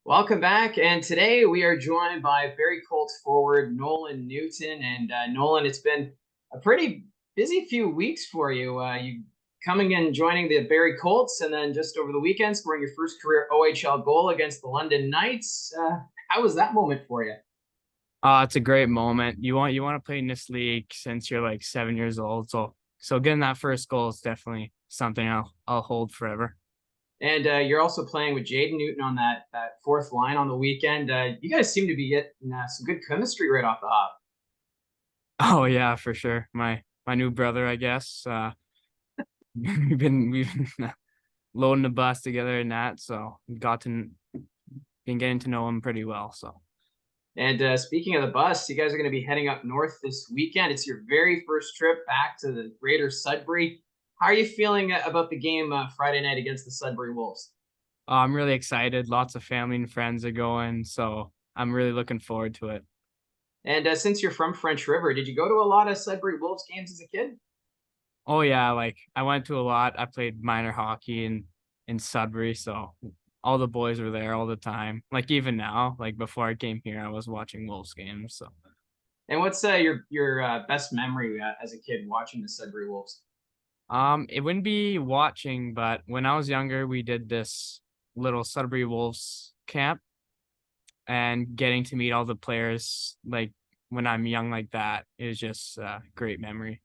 Welcome back, and today we are joined by Barrie Colts forward Nolan Newton. And Nolan, it's been a pretty busy few weeks for you. You coming and joining the Barrie Colts, and then just over the weekend scoring your first career OHL goal against the London Knights. How was that moment for you? It's a great moment. You want to play in this league since you're like 7 years old. So getting that first goal is definitely something I'll hold forever. And you're also playing with Jaden Newton on that fourth line on the weekend. You guys seem to be getting some good chemistry right off the hop. Oh yeah, for sure. My new brother, I guess. We've been loading the bus together and that, so been getting to know him pretty well. So And speaking of the bus, you guys are going to be heading up north this weekend. It's your very first trip back to the Greater Sudbury. How are you feeling about the game Friday night against the Sudbury Wolves? I'm really excited. Lots of family and friends are going, so I'm really looking forward to it. And since you're from French River, did you go to a lot of Sudbury Wolves games as a kid? Oh yeah, like I went to a lot. I played minor hockey in Sudbury, so all the boys were there all the time. Like even now, like before I came here, I was watching Wolves games. So And what's your best memory as a kid watching the Sudbury Wolves? it wouldn't be watching, but when I was younger, we did this little Sudbury Wolves camp and getting to meet all the players like when I'm young like that is just a great memory.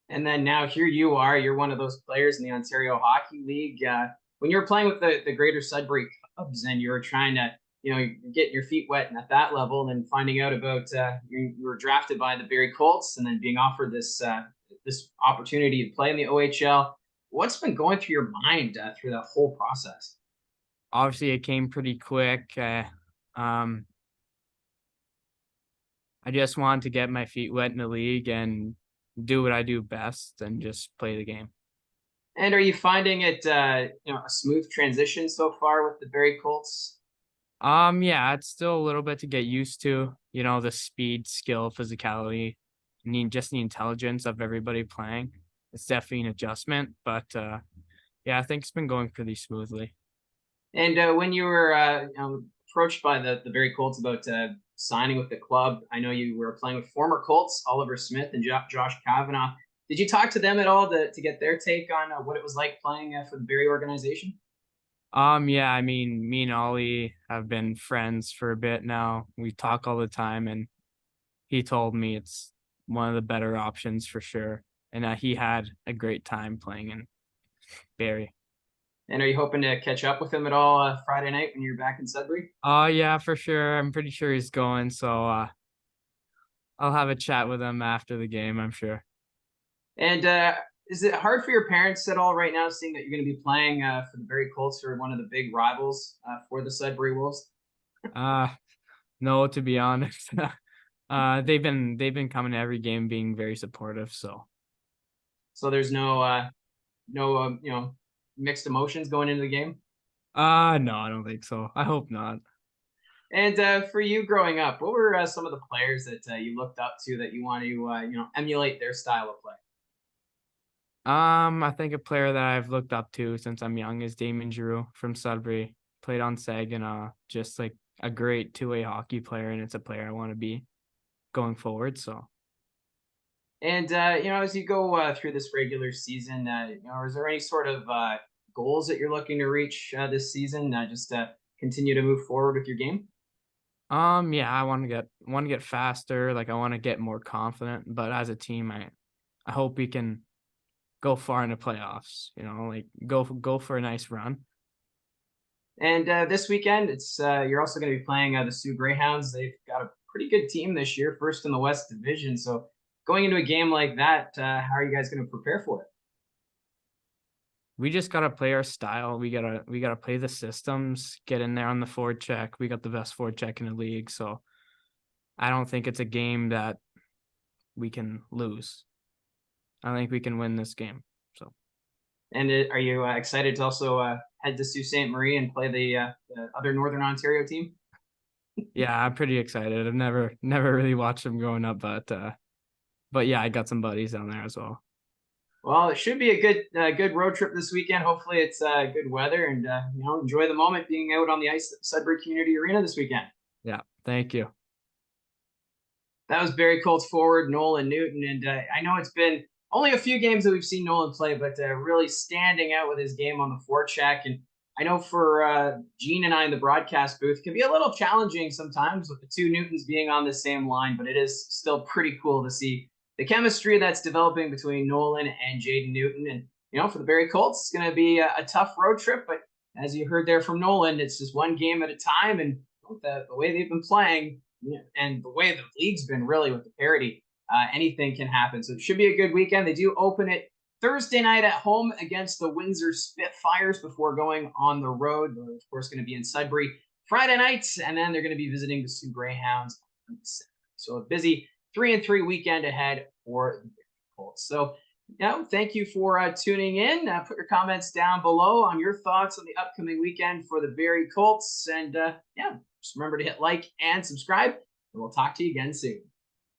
And then now here you are. You're one of those players in the Ontario Hockey League. When you were playing with the Greater Sudbury Cubs and you were trying to, get your feet wet and at that level, and then finding out about you were drafted by the Barrie Colts and then being offered this opportunity to play in the OHL. What's been going through your mind through that whole process? Obviously, it came pretty quick. Um, I just wanted to get my feet wet in the league and do what I do best and just play the game. And are you finding it, a smooth transition so far with the Barrie Colts? Yeah, it's still a little bit to get used to, the speed, skill, physicality, just the intelligence of everybody playing. It's definitely an adjustment, but yeah, I think it's been going pretty smoothly. And when you were approached by the Barrie Colts about signing with the club, I know you were playing with former Colts, Oliver Smith and Josh Kavanaugh. Did you talk to them at all to get their take on what it was like playing for the Barrie organization? Yeah, I mean, me and Ollie have been friends for a bit now. We talk all the time, and he told me it's one of the better options for sure, and he had a great time playing in Barrie. And are you hoping to catch up with him at all Friday night when you're back in Sudbury? Oh yeah, for sure. I'm pretty sure he's going, so I'll have a chat with him after the game, I'm sure. And is it hard for your parents at all right now, seeing that you're going to be playing for the Barrie Colts or one of the big rivals for the Sudbury Wolves? Uh no, to be honest. They've been coming to every game being very supportive, so So there's no mixed emotions going into the game. no, I don't think so. I hope not. And for you growing up, what were some of the players that you looked up to that you want to emulate their style of play? I think a player that I've looked up to since I'm young is Damon Giroux from Sudbury. Played on Saginaw, just like a great two-way hockey player, and it's a player I want to be going forward. So And as you go through this regular season, is there any sort of goals that you're looking to reach this season? Just continue to move forward with your game. yeah, I want to get faster, like I want to get more confident, but as a team, I hope we can go far in the playoffs, like go for a nice run. And this weekend, it's you're also going to be playing the Sioux Greyhounds. They've got a pretty good team this year, first in the West Division. So going into a game like that, how are you guys going to prepare for it? We just gotta play our style. We gotta play the systems, get in there on the forward check. We got the best forward check in the league, so I don't think it's a game that we can lose. I think we can win this game. So And are you excited to also head to Sault Ste. Marie and play the other Northern Ontario team? yeah, I'm pretty excited. I've never really watched them growing up, but yeah, I got some buddies down there as well. Well, it should be a good road trip this weekend. Hopefully, it's good weather, and enjoy the moment being out on the ice at Sudbury Community Arena this weekend. Yeah, thank you. That was Barrie Colts forward Nolan Newton, and I know it's been only a few games that we've seen Nolan play, but really standing out with his game on the forecheck. And I know for Gene and I in the broadcast booth, it can be a little challenging sometimes with the two Newtons being on the same line, but it is still pretty cool to see the chemistry that's developing between Nolan and Jaden Newton. And for the Barrie Colts, it's going to be a tough road trip, but as you heard there from Nolan, it's just one game at a time, and the way they've been playing and the way the league's been really with the parity, anything can happen. So it should be a good weekend. They do open it Thursday night at home against the Windsor Spitfires before going on the road. They're, of course, going to be in Sudbury Friday nights, and then they're going to be visiting the Sioux Greyhounds on Saturday. So a busy 3-3 weekend ahead for the Colts. So, thank you for tuning in. Put your comments down below on your thoughts on the upcoming weekend for the Barrie Colts. And just remember to hit like and subscribe, and we'll talk to you again soon.